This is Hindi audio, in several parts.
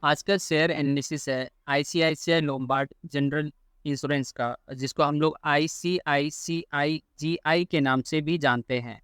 आज का शेयर एनालिसिस है आईसीआईसीआई लोम्बार्ड जनरल इंश्योरेंस का, जिसको हम लोग आईसीआईसीआई जीआई के नाम से भी जानते हैं।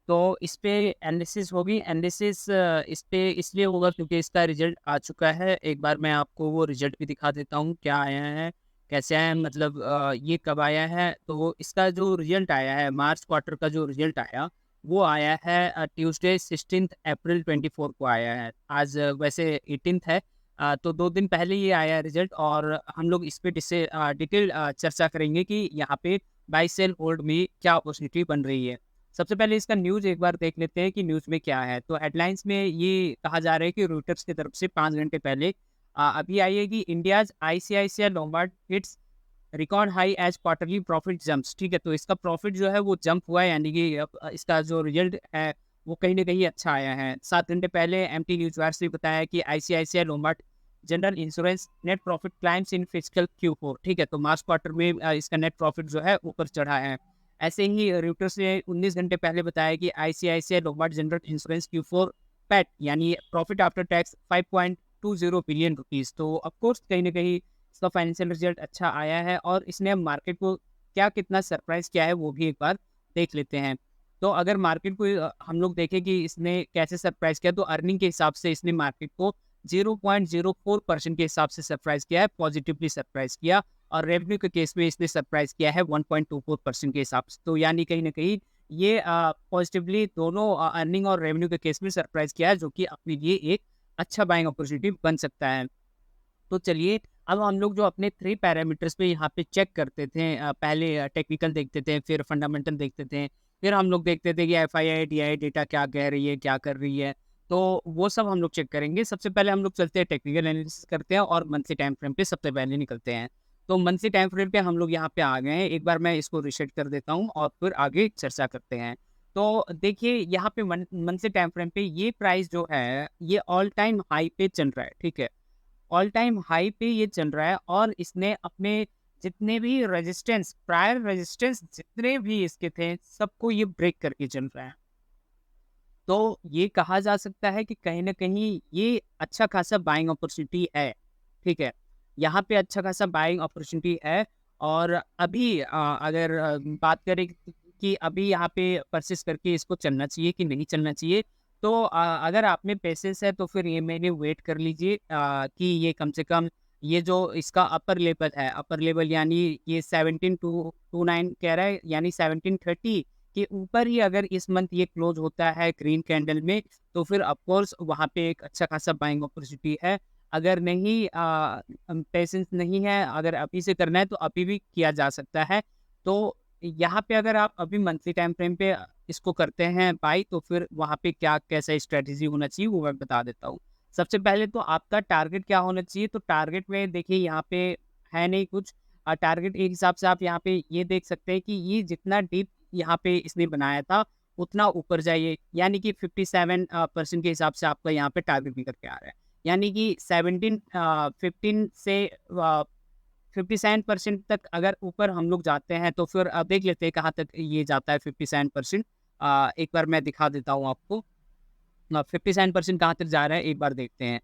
तो इस पे एनालिसिस होगी। एनालिसिस इस पे इसलिए होगा क्योंकि इसका रिजल्ट आ चुका है। एक बार मैं आपको वो रिजल्ट भी दिखा देता हूँ, क्या आया है, कैसे आया है, मतलब ये कब आया है। तो वो इसका जो रिजल्ट आया है, मार्च क्वार्टर का जो रिजल्ट आया, वो आया है ट्यूसडे 16 अप्रैल 24 को आया है। आज वैसे 18 है। तो 2 दिन पहले ये आया रिजल्ट, और हम लोग इस पे डिटेल चर्चा करेंगे कि यहाँ पे बाई सेल होल्ड में क्या अपॉर्चुनिटी बन रही है। सबसे पहले इसका न्यूज़ एक बार देख लेते हैं कि न्यूज़ में क्या है। तो हेडलाइंस में ये कहा जा रहा है कि रॉयटर्स की तरफ से 5 घंटे पहले अभी आई है कि India's ICICI Lombard hits record high as quarterly profit jumps. ठीक है, तो इसका प्रॉफिट जो है वो जंप हुआ है, यानी कि अब इसका जो रिजल्ट है वो कहीं न कहीं अच्छा आया है। 7 घंटे पहले एमटी न्यूज़ वायर से बताया कि ICICI Lombard general insurance net profit climbs in physical Q4। ठीक है, तो मार्च क्वार्टर में इसका नेट प्रॉफिट जो है ऊपर चढ़ा है। ऐसे ही रॉयटर्स ने 19 घंटे पहले बताया कि ICICI Lombard general insurance Q4 PAT यानी profit after tax 5.20 billion rupees. तो ऑफ कोर्स कहीं न कहीं इसका फाइनेंशियल रिजल्ट अच्छा आया है, और इसने मार्केट को क्या कितना सरप्राइज़ किया है वो भी एक बार देख लेते हैं। तो अगर मार्केट को हम लोग देखें कि इसने कैसे सरप्राइज़ किया, तो अर्निंग के हिसाब से इसने मार्केट को 0.04% के हिसाब से सरप्राइज़ किया है, पॉजिटिवली सरप्राइज़ किया। और रेवेन्यू के केस में इसने सरप्राइज़ किया है 1.24% के हिसाब से। तो यानी कहीं न कहीं ये पॉजिटिवली दोनों अर्निंग और रेवेन्यू के केस में सरप्राइज़ किया है, जो कि अपने लिए एक अच्छा बाइंग अपॉर्चुनिटी बन सकता है। तो चलिए, अब हम लोग जो अपने 3 पैरामीटर्स पे यहाँ पे चेक करते थे, पहले टेक्निकल देखते थे, फिर फंडामेंटल देखते थे, फिर हम लोग देखते थे कि एफआईआई, डीआई डेटा क्या कह रही है, क्या कर रही है। तो वो सब हम लोग चेक करेंगे। सबसे पहले हम लोग चलते हैं टेक्निकल एनालिसिस करते हैं और मंथली टाइम फ्रेम पे सबसे पहले निकलते हैं। तो मंथली टाइम फ्रेम पे हम लोग यहाँ पे आ गए हैं। एक बार मैं इसको रीसेट कर देता हूँ और फिर आगे चर्चा करते हैं। तो देखिए, यहाँ पे मंथली टाइम फ्रेम पे ये प्राइस जो है, ये ऑल टाइम हाई पे चल रहा है। ठीक है, ऑल टाइम हाई पे ये चल रहा है, और इसने अपने जितने भी रेजिस्टेंस, प्रायर रेजिस्टेंस जितने भी इसके थे, सबको ये ब्रेक करके चल रहा है। तो ये कहा जा सकता है कि कहीं न कहीं ये अच्छा खासा बाइंग अपॉर्चुनिटी है। ठीक है, यहाँ पे अच्छा खासा बाइंग अपॉर्चुनिटी है। और अभी अगर बात करें कि अभी यहाँ पे परचेज़ करके इसको चलना चाहिए कि नहीं चलना चाहिए, तो अगर आप में पेशेंस है तो फिर ये मेरे वेट कर लीजिए कि ये कम से कम ये जो इसका अपर लेवल है, अपर लेवल यानी ये 17,229 कह रहा है, यानी 1730 के ऊपर ही अगर इस मंथ ये क्लोज होता है ग्रीन कैंडल में, तो फिर ऑफ कोर्स वहाँ पे एक अच्छा खासा बाइंग अपॉर्चुनिटी है। अगर नहीं पेशेंस नहीं है, अगर अभी से करना है तो अभी भी किया जा सकता है। तो यहाँ पे अगर आप अभी मंथली टाइम फ्रेम पे इसको करते हैं बाय, तो फिर वहाँ पे क्या कैसा स्ट्रेटजी होना चाहिए वो मैं बता देता हूँ। सबसे पहले तो आपका टारगेट क्या होना चाहिए, तो टारगेट में देखिए यहाँ पे है नहीं कुछ। टारगेट एक हिसाब से आप यहाँ पे ये देख सकते हैं कि ये जितना डीप यहाँ पे इसने बनाया था, उतना ऊपर जाइए, यानी कि 57% के हिसाब से आपका यहाँ पे टारगेट निकल के आ रहा है। यानी कि 15 से 57% तक अगर ऊपर हम लोग जाते हैं, तो फिर देख लेते हैं कहाँ तक ये जाता है 57%। एक बार मैं दिखा देता हूँ आपको। 57% कहाँ तक जा रहा है, एक बार देखते हैं।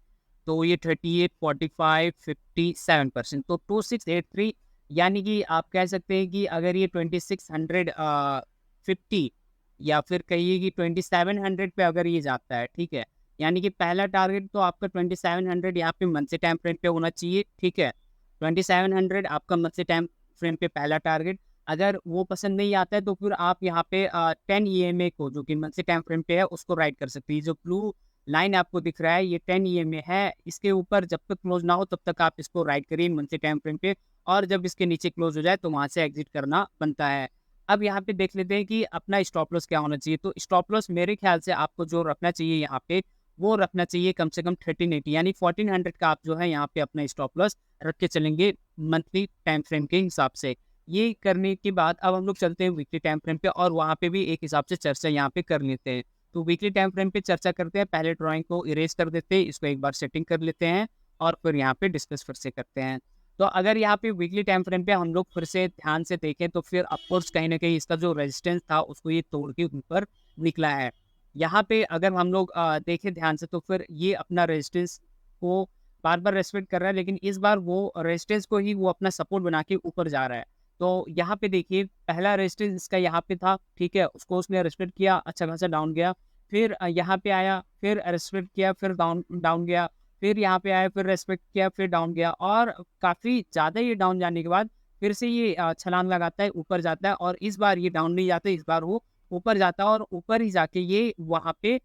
तो ये 38, 45, 57%, तो 2683, यानी कि आप कह सकते हैं कि अगर ये 2650 या फिर कहिए कि 2700 पे अगर ये जाता है, ठीक है? यानी कि पहला टारगेट तो आपका 2700 यहाँ पे मंथली टाइम फ्रेम पे होना चाहिए, ठीक है? 2700 आपका मंथली टाइम फ्रेम पे पहला टारगेट। अगर वो पसंद नहीं आता है, तो फिर आप यहाँ पे 10 ईएमए को, जो कि मंथली टाइम फ्रेम पे है, उसको राइट कर सकते हैं। जो ब्लू लाइन आपको दिख रहा है, ये 10 ईएमए है। इसके ऊपर जब तक क्लोज ना हो तब तक आप इसको राइट करिए मंथली टाइम फ्रेम पे, और जब इसके नीचे क्लोज हो जाए तो वहाँ से एग्जिट करना बनता है। अब यहाँ पे देख लेते हैं कि अपना स्टॉप लॉस क्या होना चाहिए। तो स्टॉप लॉस मेरे ख्याल से आपको जो रखना चाहिए यहाँ पे, वो रखना चाहिए कम से कम 1380, यानी 1400 का आप जो है यहाँ पे अपना स्टॉप लॉस रख के चलेंगे मंथली टाइम फ्रेम के हिसाब से। ये करने के बाद अब हम लोग चलते हैं वीकली टाइम फ्रेम पे, और वहाँ पे भी एक हिसाब से चर्चा यहाँ पे कर लेते हैं। तो वीकली टाइम फ्रेम पे चर्चा करते हैं। पहले ड्राइंग को इरेज कर देते हैं, इसको एक बार सेटिंग कर लेते हैं, और फिर यहाँ पे डिस्कस फिर से करते हैं। तो अगर यहाँ पे वीकली टाइम फ्रेम पे हम लोग फिर से ध्यान से देखें, तो फिर ऑफकोर्स कहीं ना कहीं इसका जो रेजिस्टेंस था उसको ये तोड़ के ऊपर निकला है। यहाँ पे अगर हम लोग देखें ध्यान से, तो फिर ये अपना रेजिस्टेंस को बार बार रेस्पेक्ट कर रहा है, लेकिन इस बार वो रेजिस्टेंस को ही वो अपना सपोर्ट बना के ऊपर जा रहा है। तो यहाँ पे देखिए पहला रेजिस्टेंस इसका यहाँ पे था, ठीक है, उसको उसने रेस्पेक्ट किया, अच्छा खासा डाउन गया। फिर यहाँ पे आया, फिर रेस्पेक्ट किया, फिर डाउन डाउन गया। फिर यहाँ पे आया, फिर रेस्पेक्ट किया, फिर डाउन गया, और काफ़ी ज़्यादा ये डाउन जाने के बाद फिर से ये छलांग लगाता है, ऊपर जाता है, और इस बार ये डाउन नहीं जाता, इस बार वो ऊपर जाता है, और ऊपर ही जाके ये वहाँ पे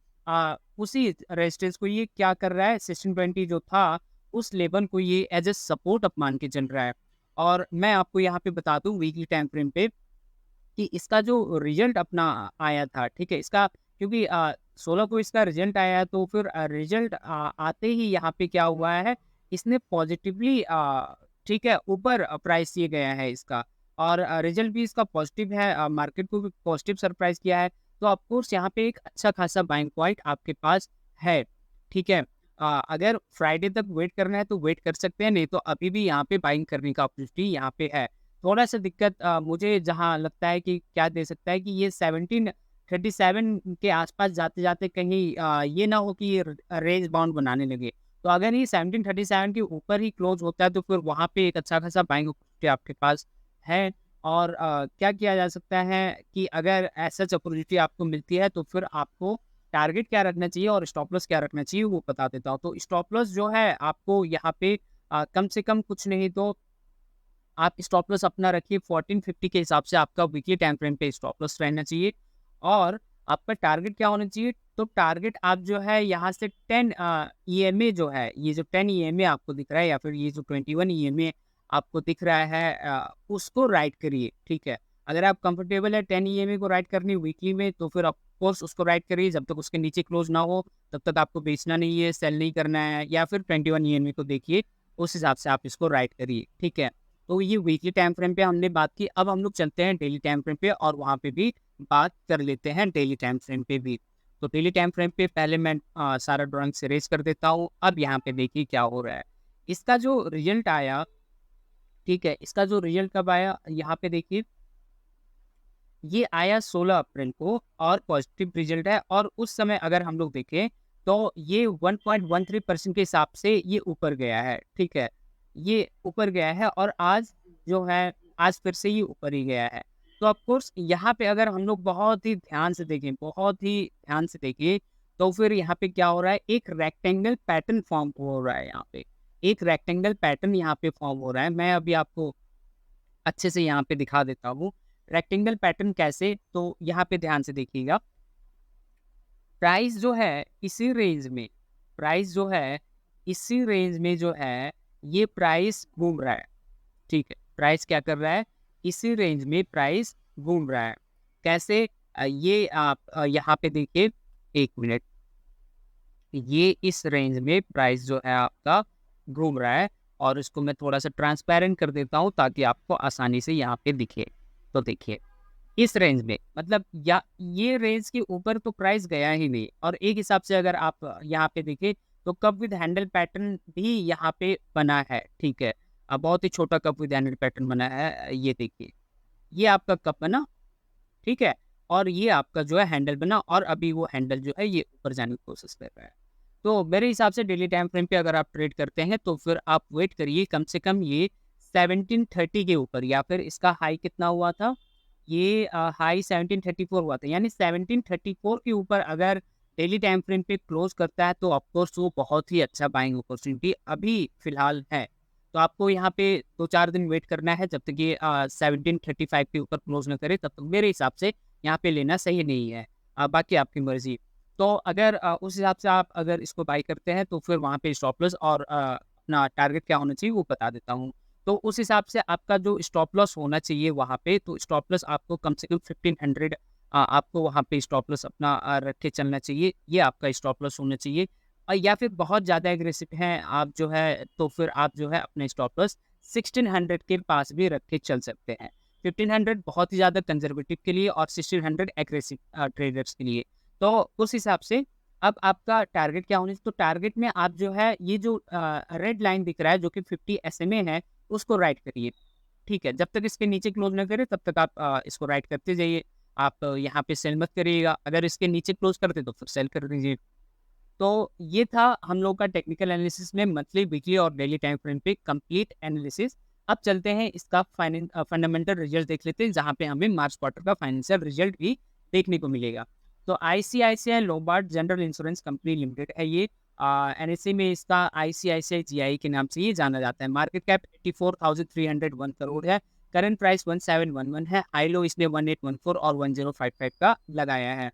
उसी रेजिस्टेंस को ये क्या कर रहा है, 1620 जो था, उस लेवल को ये एज ए सपोर्ट अप मान के चल रहा है। और मैं आपको यहाँ पे बता दूँ वीकली टाइम फ्रेम पे कि इसका जो रिजल्ट अपना आया था, ठीक है? इसका क्योंकि 16 को इसका रिजल्ट आया है, तो फिर रिजल्ट आते ही यहाँ पे क्या हुआ है, इसने पॉजिटिवली ठीक है, ऊपर प्राइस ये गया है इसका, और रिजल्ट भी इसका पॉजिटिव है, मार्केट को भी पॉजिटिव सरप्राइज़ किया है। तो ऑफ कोर्स यहाँ पे एक अच्छा खासा बाइंग पॉइंट आपके पास है, ठीक है? अगर फ्राइडे तक वेट करना है तो वेट कर सकते हैं, नहीं तो अभी भी यहाँ पे बाइंग करने का अपॉर्चुनिटी यहाँ पे है। थोड़ा-सा दिक्कत मुझे जहाँ लगता है कि क्या दे सकता है कि ये 1737 के आस-पास जाते-जाते कहीं ये ना हो कि ये रेंज बाउंड बनाने लगे। तो अगर ये 1737 के ऊपर ही क्लोज़ होता है, तो फिर वहाँ पे एक अच्छा खासा बाइंग अपॉर्चुनिटी आपके पास है। और क्या किया जा सकता है कि अगर ऐसा अपॉर्चुनिटी आपको मिलती है, तो फिर आपको टारगेट क्या रखना चाहिए और स्टॉप लॉस क्या रखना चाहिए, वो बता देता हूँ। तो स्टॉप लॉस जो है आपको यहाँ पे कम से कम कुछ नहीं तो आप स्टॉप लॉस अपना रखिए 1450 के हिसाब से, आपका वीकली टाइम फ्रेम पे स्टॉप लॉस रहना चाहिए। और आपका टारगेट क्या होना चाहिए, तो टारगेट आप जो है यहाँ से 10 ईएमए जो है, ये जो 10 ईएमए आपको दिख रहा है, या फिर ये जो 21 ईएमए आपको दिख रहा है, उसको राइट करिए, ठीक है? अगर आप कंफर्टेबल है 10 ईएमए को राइट करनी वीकली में, तो फिर ऑफ कोर्स उसको राइट करिए, जब तक उसके नीचे क्लोज ना हो तब तक आपको बेचना नहीं है, सेल नहीं करना है, या फिर 21 ईएमए को देखिए, उस हिसाब से आप इसको राइट करिए, ठीक है? तो ये वीकली टाइम फ्रेम पे हमने बात की, अब हम लोग चलते हैं डेली टाइम फ्रेम पे, और वहाँ पे भी बात कर लेते हैं डेली टाइम फ्रेम पे भी। तो डेली टाइम फ्रेम पे पहले मैं सारा ड्राइंग से रेज़ कर देता हूँ। अब यहाँ पे देखिए क्या हो रहा है। इसका जो रिज़ल्ट आया, ठीक है? इसका जो रिज़ल्ट कब आया, यहाँ पे देखिए, ये आया 16 अप्रैल को, और पॉजिटिव रिज़ल्ट है, और उस समय अगर हम लोग देखें, तो ये 1.13% के हिसाब से ये ऊपर गया है, ठीक है? ये ऊपर गया है, और आज जो है, आज फिर से ये ऊपर ही गया है। तो ऑफ कोर्स यहाँ पे अगर हम लोग बहुत ही ध्यान से देखें, बहुत ही ध्यान से देखिए, तो फिर यहाँ पे क्या हो रहा है, एक रेक्टेंगल पैटर्न फ़ॉर्म हो रहा है यहाँ पे। एक रेक्टेंगल पैटर्न यहाँ पे फ़ॉर्म हो रहा है। मैं अभी आपको अच्छे से यहाँ पे दिखा देता हूँ। रेक्टेंगल पैटर्न कैसे, तो यहाँ पे ध्यान से देखिएगा। प्राइस जो है इसी रेंज में, प्राइस जो है इसी रेंज में जो है, ये प्राइस घूम रहा है, ठीक है? प्राइस क्या कर रहा है, इसी रेंज में प्राइस घूम रहा है। कैसे, ये आप यहाँ पे देखिए, 1 मिनट, ये इस रेंज में प्राइस जो है आपका घूम रहा है, और इसको मैं थोड़ा-सा ट्रांसपेरेंट कर देता हूँ ताकि आपको आसानी से यहाँ पे दिखे। तो देखिए, इस रेंज में, मतलब या ये रेंज के ऊपर तो प्राइस गया ही नहीं, और एक हिसाब से अगर आप यहाँ पे देखें, तो कप विद हैंडल पैटर्न भी यहाँ पे बना है, ठीक है? बहुत ही छोटा कप विद हैंडल पैटर्न बना है, ये देखिए। ये आपका कप बना, ठीक है? और ये आपका जो है हैंडल बना, और अभी वो हैंडल जो है ये ऊपर जाने की कोशिश कर रहा है। तो मेरे हिसाब से डेली टाइम फ्रेम पे अगर आप ट्रेड करते हैं, तो फिर आप वेट करिए कम से कम ये 1730 के ऊपर, या फिर इसका हाई कितना हुआ था, ये हाई 1734 हुआ था, यानी 1734 के ऊपर अगर डेली टाइम फ्रेम पे क्लोज करता है, तो ऑफकोर्स वो बहुत ही अच्छा बाइंग अपॉर्चुनिटी अभी फिलहाल है। तो आपको यहाँ पे 2-4 दिन वेट करना है, जब तक ये 1735 के ऊपर क्लोज ना करे, तब तक मेरे हिसाब से यहाँ पे लेना सही नहीं है। बाकी आपकी मर्जी। तो अगर उस हिसाब से आप अगर इसको बाई करते हैं, तो फिर वहाँ पे स्टॉप लॉस और अपना टारगेट क्या होना चाहिए वो बता देता हूँ। तो उस हिसाब से आपका जो स्टॉप लॉस होना चाहिए वहाँ पे, तो स्टॉप लॉस आपको कम से कम 1500 आपको वहाँ पे स्टॉप लॉस अपना रख के चलना चाहिए। ये आपका स्टॉप लॉस होना चाहिए। या फिर बहुत ज़्यादा एग्रेसिव हैं आप जो है, तो फिर आप जो है अपने स्टॉप लॉस 1600 के पास भी रख के चल सकते हैं। 1500 बहुत ही ज़्यादा कंजर्वेटिव के लिए, और 1600 एग्रेसिव ट्रेडर्स के लिए। तो उस हिसाब से अब आपका टारगेट क्या होना चाहिए, तो टारगेट में आप जो है, ये जो रेड लाइन दिख रहा है जो कि 50 एसएमए है, उसको राइट करिए, ठीक है? जब तक इसके नीचे क्लोज ना करे, तब तक आप इसको राइट करते जाइए। आप यहाँ पे सेल मत करिएगा, अगर इसके नीचे क्लोज करते तो फिर सेल कर दीजिए। तो ये था हम लोग का टेक्निकल एनालिसिस में मंथली, वीकली और डेली टाइम फ्रेम पे कंप्लीट एनालिसिस। अब चलते हैं इसका फंडामेंटल रिजल्ट देख लेते हैं, जहाँ पे हमें मार्च क्वार्टर का फाइनेंशियल रिजल्ट भी देखने को मिलेगा। तो ICICI Lombard general insurance company limited है ये। एनएससी में इसका आईसीआईसीआई जीआई के नाम से ये जाना जाता है। मार्केट कैप 84,301 करोड़ है। करंट प्राइस 1711 है। हाई लो इसने 1814 और 1055 का लगाया है।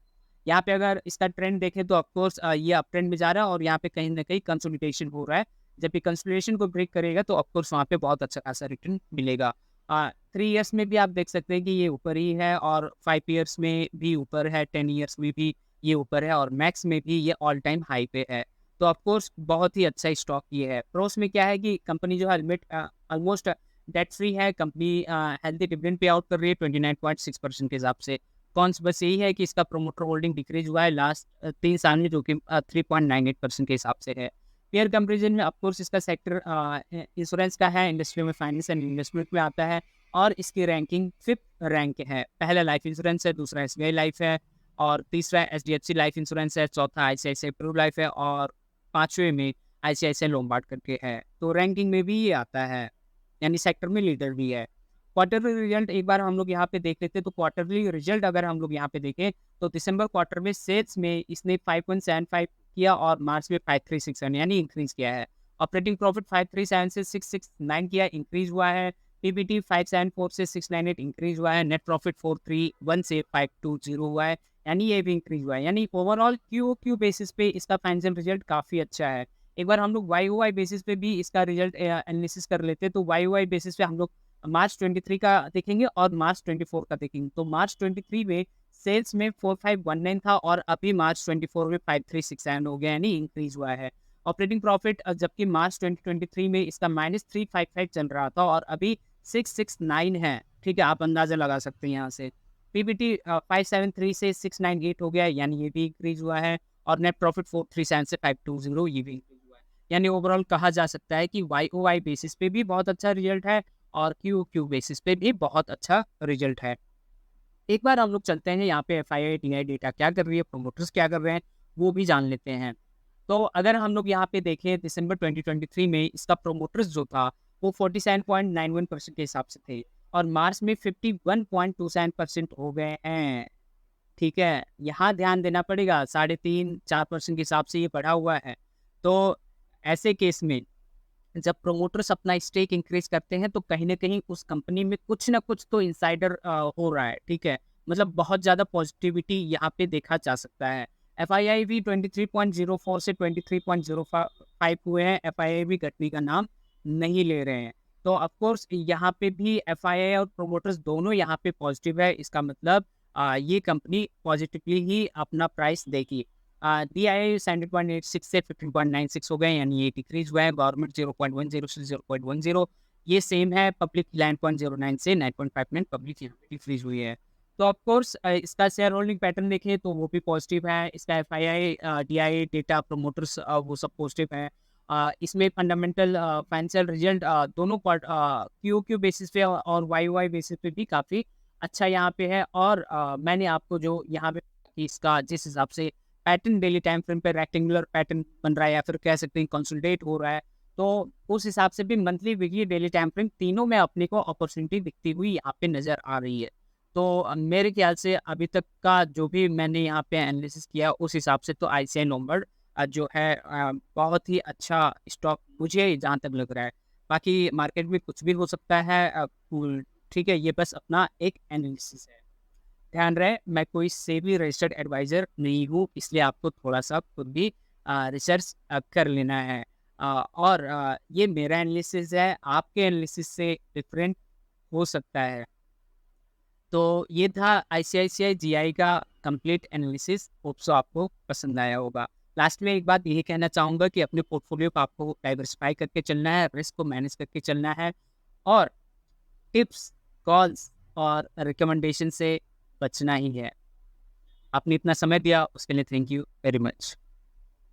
यहाँ पे अगर इसका ट्रेंड देखें तो ऑफकोर्स ये अप ट्रेंड में जा रहा है और यहाँ पे कहीं ना कहीं कंसोलिडेशन हो रहा है। जब ये कंसोलिडेशन को ब्रेक करेगा तो ऑफकोर्स वहाँ पे बहुत अच्छा खासा रिटर्न मिलेगा। 3 ईयर्स में भी आप देख सकते हैं कि ये ऊपर ही है, और 5 ईयर्स में भी ऊपर है, 10 ईयर्स में भी ये ऊपर है, और मैक्स में भी ये ऑल टाइम हाई पे है। तो ऑफकोर्स बहुत ही अच्छा स्टॉक ये है। प्रोस में क्या है कि कंपनी जो है ऑलमोस्ट डेट फ्री है। Company healthy dividend pay out कर रही है 29.6% के हिसाब से। कॉन्स बस यही है कि इसका प्रोमोटर होल्डिंग डिक्रीज हुआ है लास्ट 3 साल में, जो कि 3.98% के हिसाब से है। पेयर कंपेरिजन में ऑफकोर्स इसका सेक्टर इंश्योरेंस का है, इंडस्ट्री में फाइनेंस एंड इन्वेस्टमेंट में आता है, और इसकी रैंकिंग 5th रैंक है। पहला लाइफ इंश्योरेंस है, दूसरा एसबीआई लाइफ है, और तीसरा एचडीएफसी लाइफ इंश्योरेंस है, चौथा आईसीआईसीआई प्रू लाइफ है, और 5वें में आईसीआईसीआई लोम्बार्ड करके है। तो रैंकिंग में भी ये आता है, यानी सेक्टर में लीडर भी है। क्वार्टरली रिजल्ट एक बार हम लोग यहाँ पे देख लेते हैं। तो क्वार्टरली रिजल्ट अगर हम लोग यहाँ पे देखें तो दिसंबर क्वार्टर में सेल्स में इसने 5.75 किया और मार्च में 5,367 यानी इंक्रीज किया है। ऑपरेटिंग प्रॉफिट 537 से 669 किया, इंक्रीज हुआ है। पीबीटी 574 से 698 इंक्रीज हुआ है। नेट प्रॉफिट 431 से 520 हुआ है, यानी ये भी इंक्रीज हुआ है। यानी ओवरऑल क्यू बेसिस पे इसका फाइनेंशियल रिजल्ट काफ़ी अच्छा है। एक बार हम लोग वाई ओ वाई बेसिस पे भी इसका रिजल्ट एनालिसिस कर लेते हैं। तो वाई ओ वाई बेसिस पे हम लोग मार्च 23 का देखेंगे और मार्च 24 का देखेंगे। तो मार्च 23 में सेल्स में 4519 था और अभी मार्च 24 में 5367 हो गया, यानी इंक्रीज हुआ है। ऑपरेटिंग प्रॉफिट जबकि मार्च 2023 में इसका -355 चल रहा था और अभी 669 है। ठीक है, आप अंदाजा लगा सकते हैं यहाँ से। पीबीटी 573 से 698 हो गया, यानी ये भी इंक्रीज हुआ है। और नेट प्रॉफिट 437 से 520 ये भी इंक्रीज हुआ है। यानी ओवरऑल कहा जा सकता है कि वाई ओ वाई बेसिस पे भी बहुत अच्छा रिजल्ट है और क्यू बेसिस पे भी बहुत अच्छा रिजल्ट है। एक बार हम लोग चलते हैं यहाँ पे एफआईआई टीआई डेटा क्या कर रही है, प्रोमोटर्स क्या कर रहे हैं, वो भी जान लेते हैं। तो अगर हम लोग यहाँ पे देखें दिसंबर 2023 में इसका प्रोमोटर्स जो था वो 47.91% के हिसाब से थे, और मार्च में 51.27% हो गए हैं। ठीक है, यहाँ ध्यान देना पड़ेगा, 3.5-4% के हिसाब से ये बढ़ा हुआ है। तो ऐसे केस में जब प्रोमोटर्स अपना स्टेक इंक्रीज करते हैं तो कहीं ना कहीं उस कंपनी में कुछ ना कुछ तो इनसाइडर हो रहा है। ठीक है, मतलब बहुत ज़्यादा पॉजिटिविटी यहाँ पे देखा जा सकता है। एफ आई आई भी 23.04 से 23.05 हुए हैं। एफ आई आई भी घटने का नाम नहीं ले रहे हैं। तो ऑफकोर्स यहाँ पे भी एफ आई आई और प्रोमोटर्स दोनों यहाँ पे पॉजिटिव है। इसका मतलब ये कंपनी पॉजिटिवली ही अपना प्राइस देगी। DII 17.86 से 15.96 हो गए, यानी ये डिक्रीज हुआ है। गवर्नमेंट 0.10 से 0.10 ये सेम है। पब्लिक 9.09 से 9.59 पब्लिक यहाँ पे डिक्रीज हुई है। तो ऑफकोर्स इसका शेयर होल्डिंग पैटर्न देखें तो वो भी पॉजिटिव है। इसका FII DII डेटा प्रोमोटर्स वो सब पॉजिटिव है। इसमें फंडामेंटल फाइनेंशियल रिजल्ट दोनों क्यू बेसिस पे और वाई बेसिस पे भी काफ़ी अच्छा यहाँ पे है। और मैंने आपको जो यहाँ पे इसका जिस हिसाब से पैटर्न डेली टाइम फ्रेम पे रेक्टेंगुलर पैटर्न बन रहा है या फिर कह सकते हैं कंसोलिडेट हो रहा है, तो उस हिसाब से भी monthly, weekly, daily time frame तीनों में अपने को अपॉर्चुनिटी दिखती हुई यहाँ पे नज़र आ रही है। तो मेरे ख्याल से अभी तक का जो भी मैंने यहाँ पे एनालिसिस किया उस हिसाब से तो आईसीआई लोम्बार्ड जो है बहुत ही अच्छा स्टॉक मुझे जहाँ तक लग रहा है। बाकी मार्केट में कुछ भी हो सकता है। ठीक है, ये बस अपना एक एनालिसिस है। ध्यान रहे, मैं कोई सेबी रजिस्टर्ड एडवाइज़र नहीं हूँ, इसलिए आपको थोड़ा-सा खुद भी रिसर्च कर लेना है। और ये मेरा एनालिसिस है, आपके एनालिसिस से डिफरेंट हो सकता है। तो ये था आईसीआईसीआई जीआई का कंप्लीट एनालिसिस। होप सो आपको पसंद आया होगा। लास्ट में एक बात यही कहना चाहूँगा कि अपने पोर्टफोलियो को आपको डाइवर्सिफाई करके चलना है, रिस्क को मैनेज करके चलना है, और टिप्स, कॉल्स और रिकमेंडेशन से बचना ही है। आपने इतना समय दिया उसके लिए थैंक यू वेरी मच।